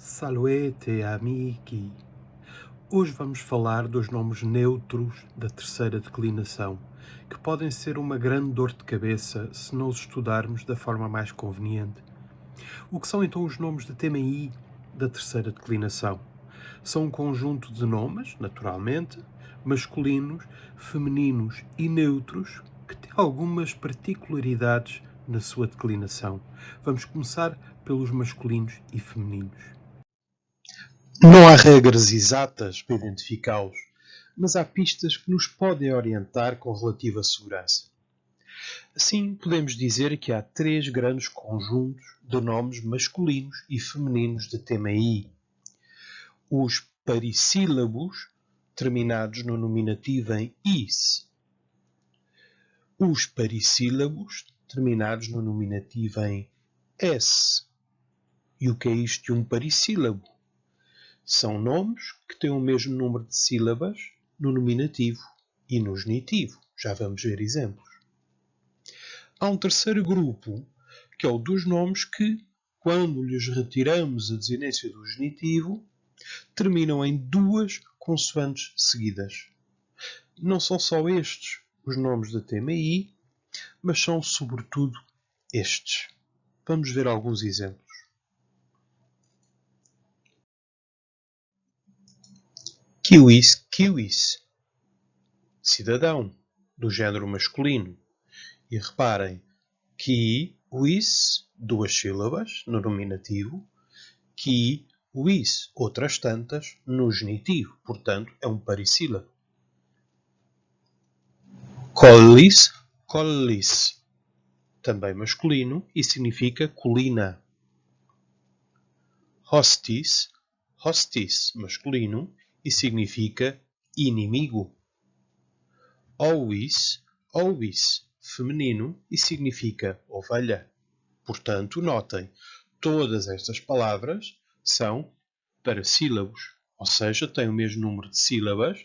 Salve amici! Hoje vamos falar dos nomes neutros da terceira declinação, que podem ser uma grande dor de cabeça se não os estudarmos da forma mais conveniente. O que são então os nomes de tema I da terceira declinação? São um conjunto de nomes, naturalmente, masculinos, femininos e neutros, que têm algumas particularidades na sua declinação. Vamos começar pelos masculinos e femininos. Não há regras exatas para identificá-los, mas há pistas que nos podem orientar com relativa segurança. Assim, podemos dizer que há três grandes conjuntos de nomes masculinos e femininos de tema I. Os parissílabos, terminados no nominativo em is. Os parissílabos, terminados no nominativo em s. E o que é isto de um parissílabo? São nomes que têm o mesmo número de sílabas no nominativo e no genitivo. Já vamos ver exemplos. Há um terceiro grupo, que é o dos nomes que, quando lhes retiramos a desinência do genitivo, terminam em duas consoantes seguidas. Não são só estes os nomes da tema I, mas são sobretudo estes. Vamos ver alguns exemplos. Kiwis, kiwis. Cidadão, do género masculino. E reparem, kiwis, duas sílabas, no nominativo, kiwis, outras tantas, no genitivo. Portanto, é um parissílabo. Collis, collis, também masculino e significa colina. Hostis, hostis, masculino e significa inimigo. Ovis, ovis, feminino e significa ovelha. Portanto, notem, todas estas palavras são parasílabos, ou seja, têm o mesmo número de sílabas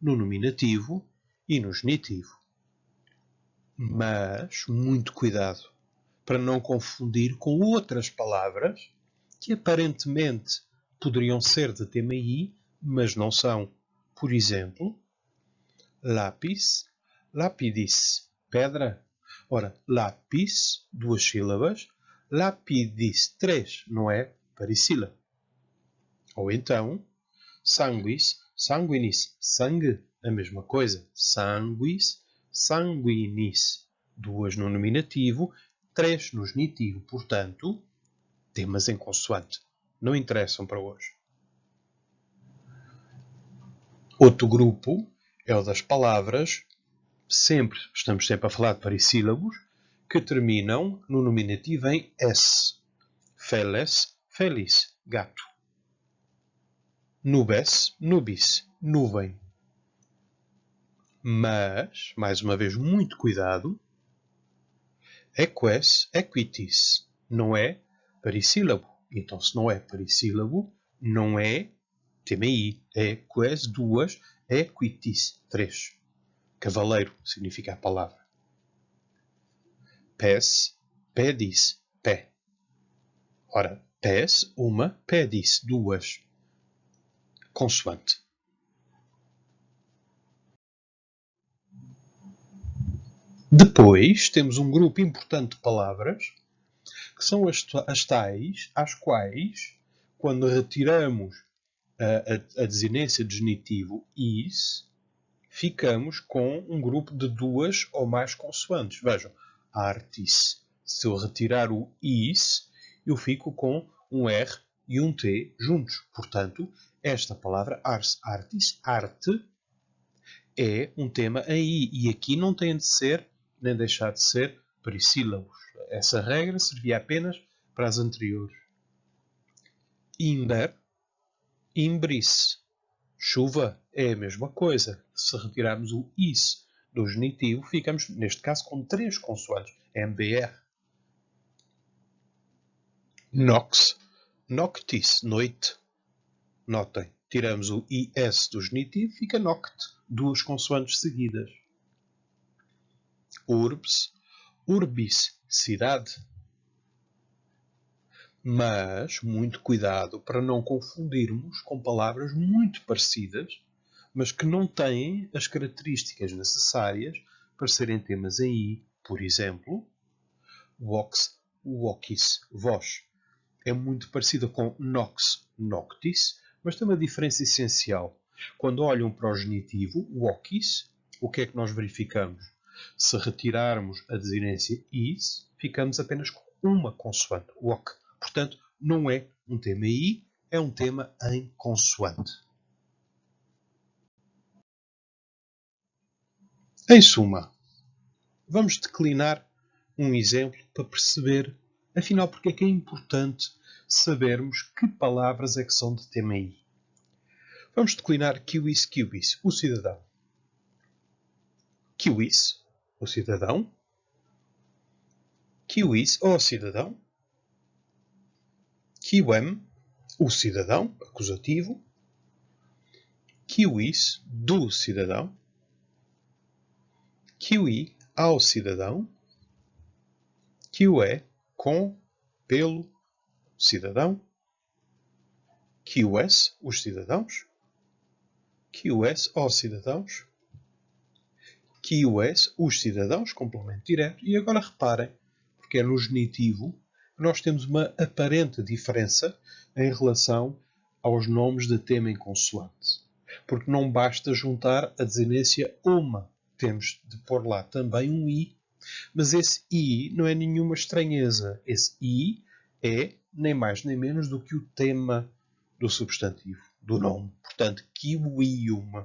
no nominativo e no genitivo. Mas, muito cuidado, para não confundir com outras palavras que aparentemente poderiam ser de tema I, mas não são. Por exemplo, lápis, lapidis, pedra. Ora, lápis, duas sílabas, lapidis, três, não é parissílabo. Ou então, sanguis, sanguinis, sangue, a mesma coisa. Sanguis, sanguinis, duas no nominativo, três no genitivo. Portanto, temas em consoante. Não interessam para hoje. Outro grupo é o das palavras, estamos sempre a falar de parissílabos, que terminam no nominativo em s. Feles, felis, gato. Nubes, nubis, nuvem. Mas, mais uma vez, muito cuidado, eques, equitis, não é parissílabo. Então, se não é parissílabo, não é tema I. Eques, duas, equitis, três. Cavaleiro significa a palavra. Pes, pedis, pé. Ora, pes, uma, pedis, duas. Consoante. Depois temos um grupo importante de palavras que são as tais às quais, quando retiramos a desinência de genitivo is, ficamos com um grupo de duas ou mais consoantes. Vejam, artis. Se eu retirar o is, eu fico com um R e um T juntos. Portanto, esta palavra ars, artis, arte, é um tema em I. E aqui não tem de ser, nem deixar de ser, parissílabos. Essa regra servia apenas para as anteriores. Imber, imbris. Chuva é a mesma coisa. Se retirarmos o is do genitivo, ficamos, neste caso, com três consoantes. MBR. Nox, noctis, noite. Notem, tiramos o is do genitivo, fica noct, duas consoantes seguidas. Urbs, urbis, cidade. Mas muito cuidado para não confundirmos com palavras muito parecidas, mas que não têm as características necessárias para serem temas em I. Por exemplo, vox, vocis, vós. É muito parecida com nox, noctis, mas tem uma diferença essencial. Quando olham para o genitivo, vocis, o que é que nós verificamos? Se retirarmos a desinência is, ficamos apenas com uma consoante, voc. Portanto, não é um tema I, é um tema em consoante. Em suma, vamos declinar um exemplo para perceber, afinal, porque é que é importante sabermos que palavras é que são de tema I. Vamos declinar quis, quibis, o cidadão. Quis, o cidadão. Quis, o cidadão. Quem, o cidadão, acusativo. Quis, do cidadão. Qui, ao cidadão. Que, com, pelo cidadão. Quis, os cidadãos. Quis, os cidadãos. Quis, os cidadãos, complemento direto. E agora reparem, porque é no genitivo que nós temos uma aparente diferença em relação aos nomes de tema em consoante. Porque não basta juntar a desinência uma. Temos de pôr lá também um I. Mas esse I não é nenhuma estranheza. Esse I é nem mais nem menos do que o tema do substantivo, do nome. Portanto, kiwium.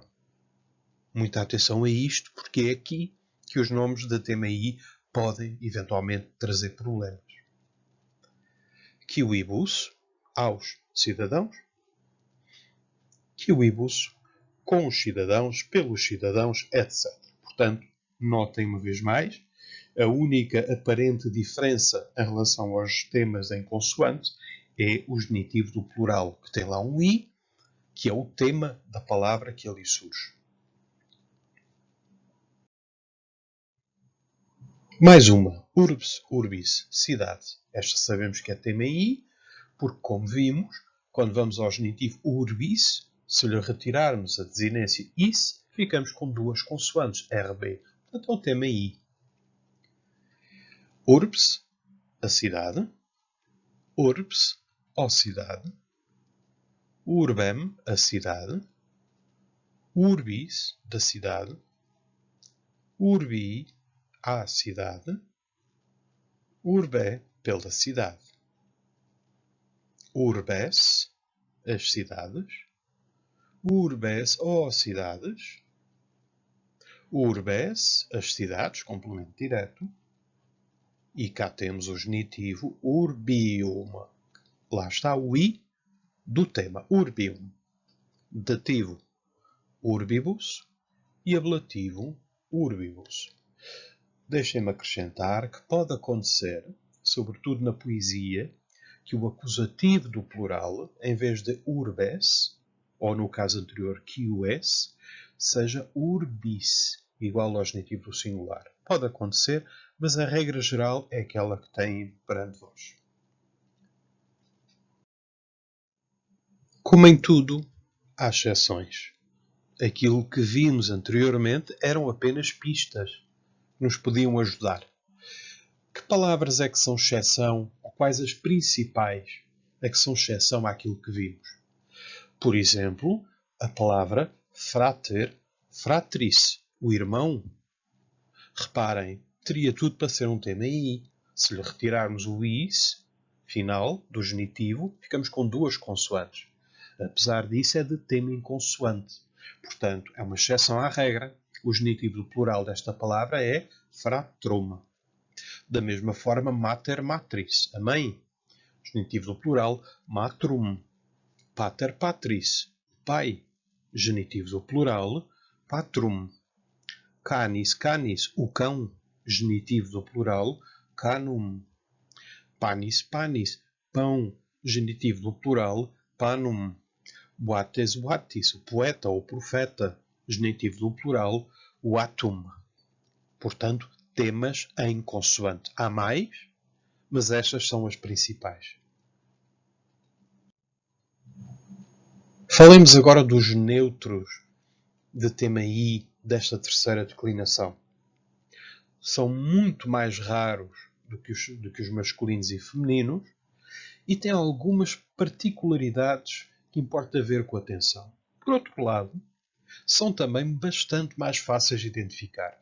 Muita atenção a isto, porque é aqui que os nomes da tema I podem eventualmente trazer problemas. Quibus, aos cidadãos. Quibus, com os cidadãos, pelos cidadãos, etc. Portanto, notem uma vez mais, a única aparente diferença em relação aos temas em consoante é o genitivo do plural, que tem lá um I, que é o tema da palavra que ali surge. Mais uma. Urbs, urbis, cidade. Esta sabemos que é tema I, porque, como vimos, quando vamos ao genitivo urbis, se lhe retirarmos a desinência is, ficamos com duas consoantes, RB. Portanto, é o tema I. Urbs, a cidade. Urbs, a cidade. Urbem, a cidade. Urbis, da cidade. Urbi, a cidade. Urbe, pela cidade. Urbes, as cidades. Urbes, ou cidades. Urbes, as cidades, complemento direto. E cá temos o genitivo urbium. Lá está o I do tema, urbium. Dativo, urbibus. E ablativo, urbibus. Deixem-me acrescentar que pode acontecer, sobretudo na poesia, que o acusativo do plural, em vez de urbes, ou no caso anterior, quis, seja urbis, igual ao genitivo do singular. Pode acontecer, mas a regra geral é aquela que têm perante vós. Como em tudo, há exceções. Aquilo que vimos anteriormente eram apenas pistas que nos podiam ajudar. Que palavras é que são exceção, ou quais as principais é que são exceção àquilo que vimos? Por exemplo, a palavra frater, fratris, o irmão. Reparem, teria tudo para ser um tema I. Se lhe retirarmos o is, final, do genitivo, ficamos com duas consoantes. Apesar disso, é de tema inconsoante. Portanto, é uma exceção à regra. O genitivo do plural desta palavra é fratrum. Da mesma forma, mater, matris, a mãe. Genitivo do plural, matrum. Pater, patris, pai. Genitivo do plural, patrum. Canis, canis, o cão. Genitivo do plural, canum. Panis, panis, pão. Genitivo do plural, panum. Boates, boatis, o poeta ou profeta. Genitivo do plural, boatum. Portanto, temas em consoante. Há mais, mas estas são as principais. Falemos agora dos neutros de tema I desta terceira declinação. São muito mais raros do que os masculinos e femininos e têm algumas particularidades que importa ver com atenção. Por outro lado, são também bastante mais fáceis de identificar.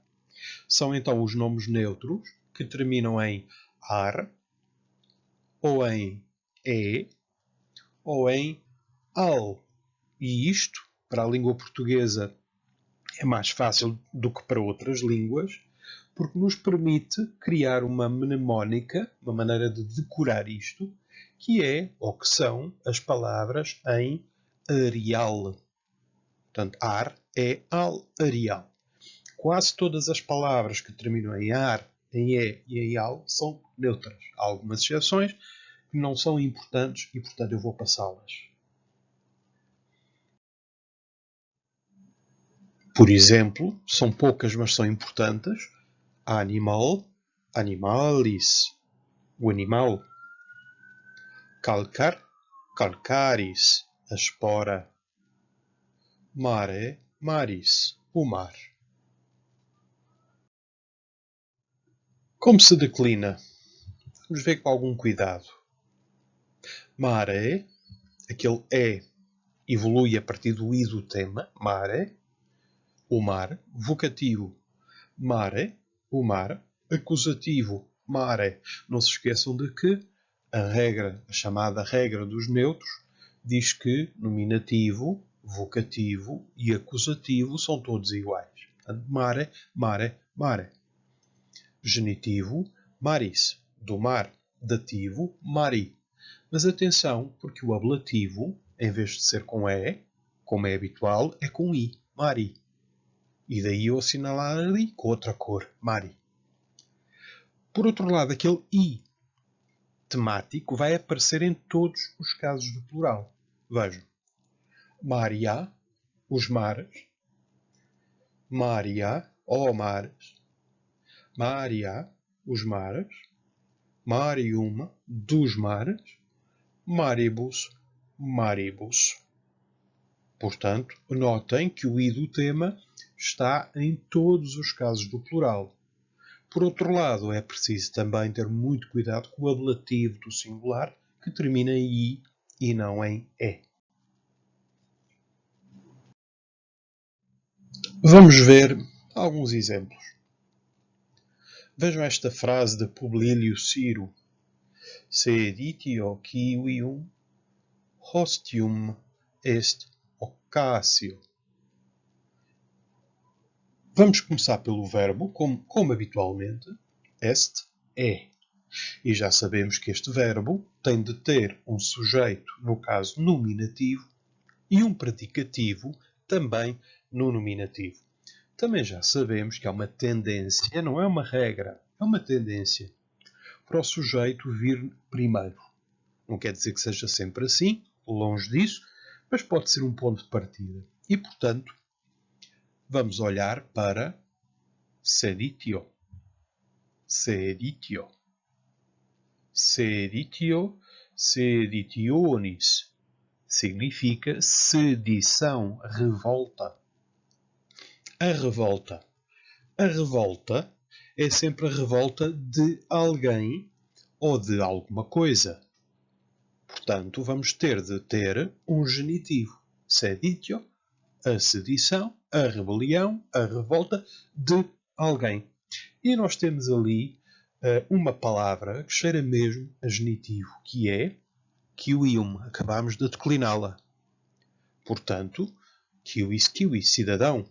São então os nomes neutros que terminam em ar, ou em e, ou em al. E isto, para a língua portuguesa, é mais fácil do que para outras línguas, porque nos permite criar uma mnemónica, uma maneira de decorar isto, que é, ou que são, as palavras em Arial. Portanto, ar é al Arial. Quase todas as palavras que terminam em ar, em e e em al são neutras. Há algumas exceções que não são importantes e, portanto, eu vou passá-las. Por exemplo, são poucas, mas são importantes. Animal, animalis, o animal. Calcar, calcaris, a espora. Mare, maris, o mar. Como se declina? Vamos ver com algum cuidado. Mare, aquele é, evolui a partir do i do tema, mare, o mar, vocativo, mare, o mar, acusativo, mare. Não se esqueçam de que a chamada regra dos neutros, diz que nominativo, vocativo e acusativo são todos iguais. Portanto, mare, mare, mare. Genitivo, maris, do mar. Dativo, mari. Mas atenção, porque o ablativo, em vez de ser com E, como é habitual, é com I, mari. E daí eu assinalar ali com outra cor, mari. Por outro lado, aquele I temático vai aparecer em todos os casos do plural. Vejam. Maria, os mares. Maria, ó mares. Maria, os mares. Mariuma, dos mares. Maribus, maribus. Portanto, notem que o i do tema está em todos os casos do plural. Por outro lado, é preciso também ter muito cuidado com o ablativo do singular, que termina em i e não em e. Vamos ver alguns exemplos. Vejam esta frase de Publio Ciro. Seditio civium hostium est occasio. Vamos começar pelo verbo, como habitualmente. Est, é. E já sabemos que este verbo tem de ter um sujeito, no caso nominativo, e um predicativo, também no nominativo. Também já sabemos que há uma tendência, não é uma regra, é uma tendência, para o sujeito vir primeiro. Não quer dizer que seja sempre assim, longe disso, mas pode ser um ponto de partida. E, portanto, vamos olhar para seditio. Seditio. Seditio, seditionis. Significa sedição, revolta. A revolta. A revolta é sempre a revolta de alguém ou de alguma coisa. Portanto, vamos ter de ter um genitivo. Seditio, a sedição, a rebelião, a revolta de alguém. E nós temos ali uma palavra que cheira mesmo a genitivo, que é civium. Acabamos de decliná-la. Portanto, civis, civis, cidadão.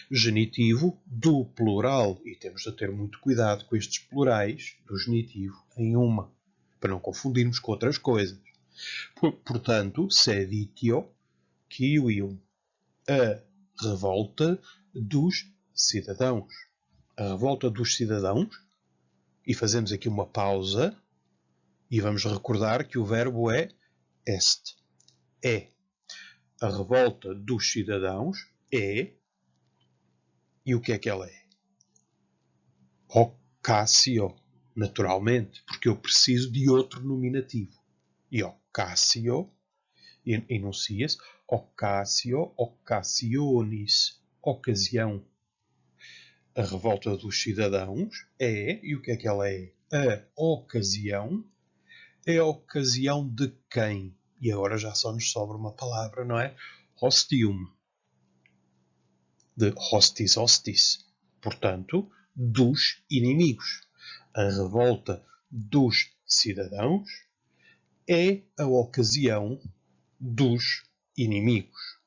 Genitivo do plural. E temos de ter muito cuidado com estes plurais do genitivo em uma, para não confundirmos com outras coisas. Portanto, seditio civium. A revolta dos cidadãos. A revolta dos cidadãos. E fazemos aqui uma pausa e vamos recordar que o verbo é est. É. A revolta dos cidadãos é. E o que é que ela é? Occasio, naturalmente, porque eu preciso de outro nominativo. E occasio enuncia-se occasio, occasionis, ocasião. A revolta dos cidadãos e o que é que ela é? A ocasião. É a ocasião de quem? E agora já só nos sobra uma palavra, não é? Hostium. De hostis hostis. Portanto, dos inimigos. A revolta dos cidadãos é a ocasião dos inimigos.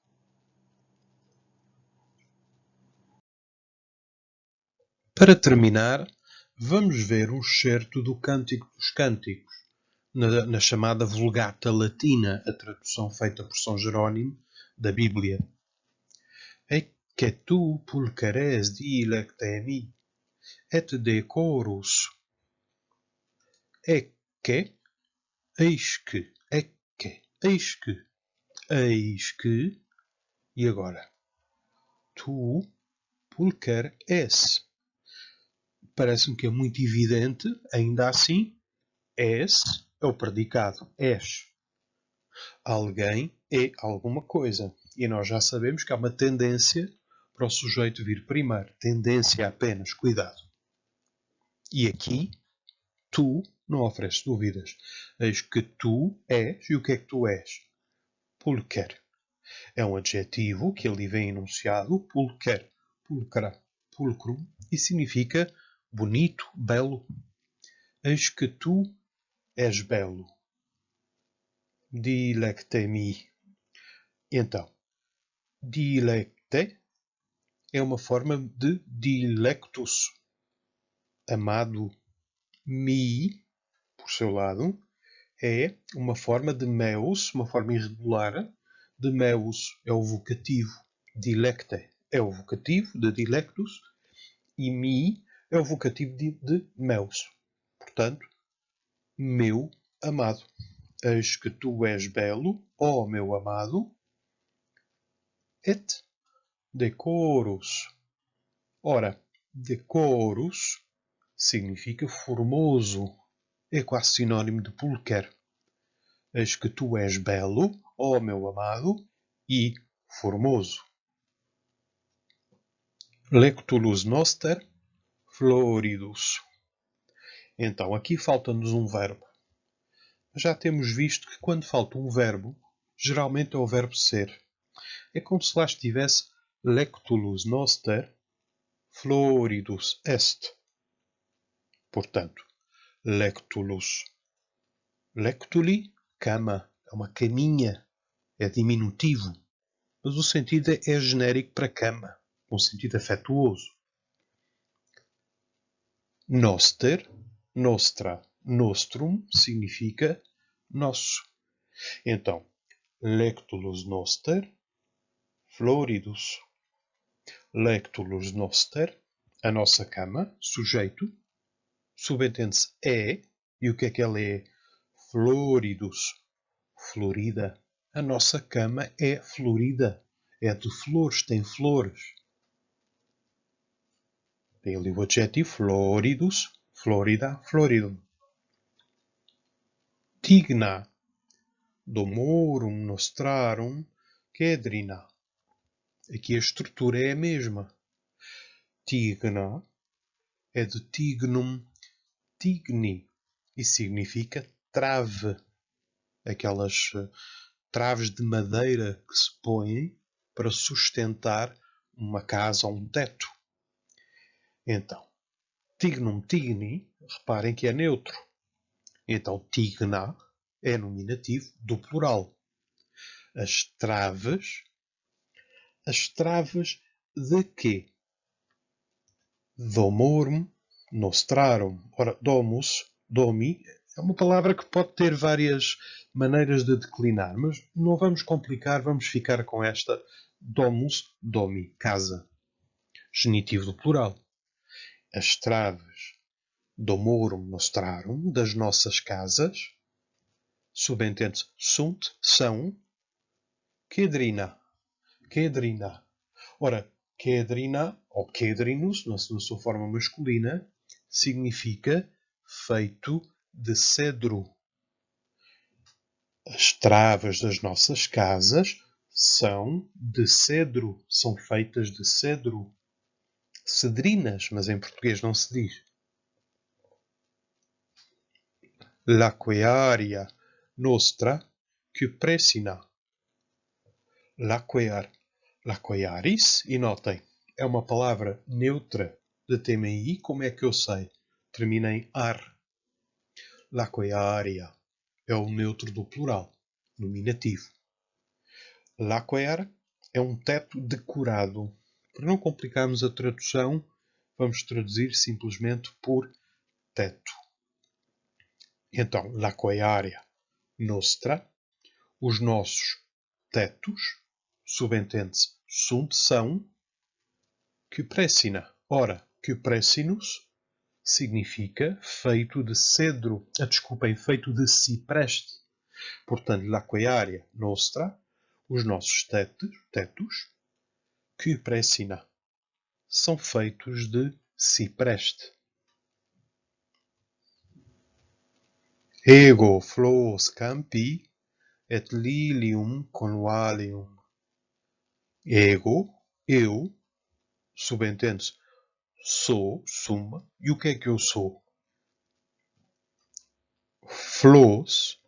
Para terminar, vamos ver um excerto do Cântico dos Cânticos, na chamada Vulgata Latina, a tradução feita por São Jerónimo da Bíblia. Ecce tu pulcheres dilectemi, et decorus. Ecce, eis que, e agora? Tu pulcher es. Parece-me que é muito evidente, ainda assim, es é o predicado, és. Alguém é alguma coisa. E nós já sabemos que há uma tendência para o sujeito vir primeiro. Tendência apenas, cuidado. E aqui, tu não oferece dúvidas. Eis que tu és, e o que é que tu és? Pulcher. É um adjetivo que ali vem enunciado, pulcher, pulcra, pulcrum, e significa bonito, belo. Eis que tu és belo. Dilecte-me. Então, dilecte é uma forma de dilectus. Amado. Mi, por seu lado, é uma forma de meus, uma forma irregular. De meus é o vocativo. Dilecte é o vocativo de dilectus. E mi é o vocativo de meus. Portanto, meu amado. Eis que tu és belo, ó meu amado. Et decorus. Ora, decorus significa formoso. É quase sinónimo de pulcher. Eis que tu és belo, ó meu amado, e formoso. Lectulus noster floridus. Então, aqui falta-nos um verbo. Já temos visto que quando falta um verbo, geralmente é o verbo ser. É como se lá estivesse lectulus noster floridus est. Portanto, lectulus. Lectuli, cama. É uma caminha. É diminutivo. Mas o sentido é genérico para cama. Um sentido afetuoso. Noster, nostra, nostrum significa nosso. Então, lectulus noster floridus. Lectulus noster, a nossa cama, sujeito, subentende-se é, e o que é que ela é? Floridus, florida. A nossa cama é florida, é de flores, tem flores. Tem ali o adjetivo floridus, florida, floridum. Tigna, domorum nostrarum, quedrina. Aqui a estrutura é a mesma. Tigna é de tignum, tigni, e significa trave. Aquelas traves de madeira que se põem para sustentar uma casa ou um teto. Então, tignum tigni, reparem que é neutro. Então, tigna é nominativo do plural. As traves de quê? Domorum nostrarum. Ora, domus, domi, é uma palavra que pode ter várias maneiras de declinar, mas não vamos complicar, vamos ficar com esta domus, domi, casa. Genitivo do plural. As traves domorum nostrarum, das nossas casas, subentende-se sunt, são, quedrina. Quedrina. Ora, quedrina, ou quedrinus, na sua forma masculina, significa feito de cedro. As travas das nossas casas são de cedro, são feitas de cedro. Cedrinas, mas em português não se diz. L'aquaria nostra cupressina. L'aquaris, e notem, é uma palavra neutra de TMI, como é que eu sei? Termina em ar. L'aquaria é o neutro do plural, nominativo. L'aquaire é um teto decorado. Para não complicarmos a tradução, vamos traduzir simplesmente por teto. Então, l'aquaria nostra, os nossos tetos, subentende-se, são, cupressina. Ora, cupressinus significa feito de cedro, feito de cipreste. Portanto, l'aquaria nostra, os nossos tetos, cupressina, são feitos de cipreste. Ego flos campi et lilium convallium. Ego, eu, subentende-se, sou, suma. E o que é que eu sou? Flores,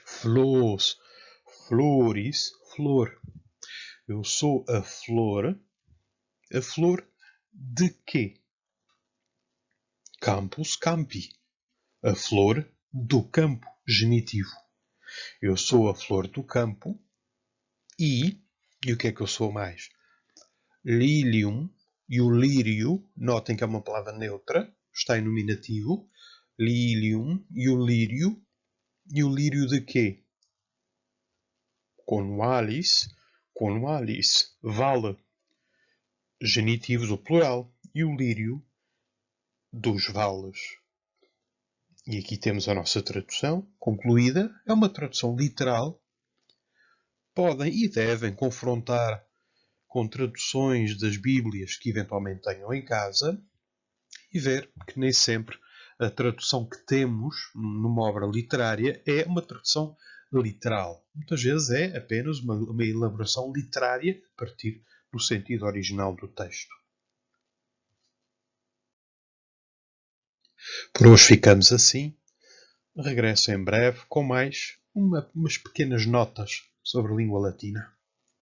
flores, flor. Eu sou a flor de quê? Campus campi. A flor do campo, genitivo. Eu sou a flor do campo e o que é que eu sou mais? Lilium e o lírio, notem que é uma palavra neutra, está em nominativo. Lilium e o lírio de quê? Convalis, vale, genitivo do plural, e o lírio dos vales. E aqui temos a nossa tradução concluída. É uma tradução literal. Podem e devem confrontar com traduções das Bíblias que eventualmente tenham em casa e ver que nem sempre a tradução que temos numa obra literária é uma tradução literal. Muitas vezes é apenas uma elaboração literária a partir do sentido original do texto. Por hoje ficamos assim. Regresso em breve com mais umas pequenas notas sobre a língua latina.